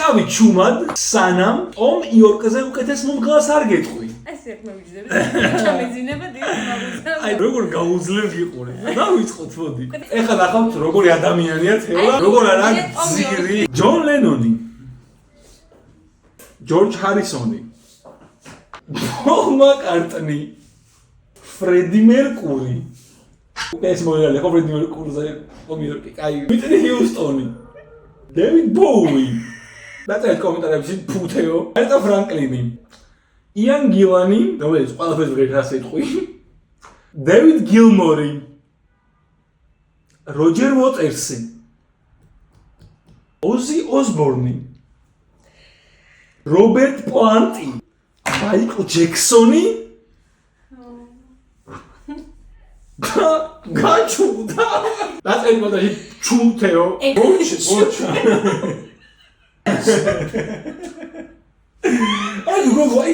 წავი ჩუმად, სანამ ტომ იორკზე უკეთეს მომგლას არ გეტყვი. ეს ერთ მოვიძდები. ჩამეძინება დიახ, აი როგორ გაუძლებ გიყურე. დავიწყოთ მოდი. ეხლა ნახავთ როგორი ადამიანია თელა, როგორ არა ძირი. ჯონ ლენონი. ჯორჯ ჰარისონი. პოლ მაკარტნი. ფრედი მერკური. ეს მოიალე ხო ფრედი მერკურზე კომიორკი. აი, ვიტნი ჰიუსტონი. დევიდ ბოუი. დაწერეთ კომენტარებში ფუთეო. ეტა ფრანკლინი. იან გილანი, რომელიც ყველაფერს ვღირას ეთყვი. დევიდ გილმორი. როჯერ უოტერსი. ოზი ოსბორნი. რობერტ პლანტი. მაიკლ ჯექსონი. გაჩუდა. დაწერეთ კომენტარებში ჩუთეო. ბოჩა. აი გოგო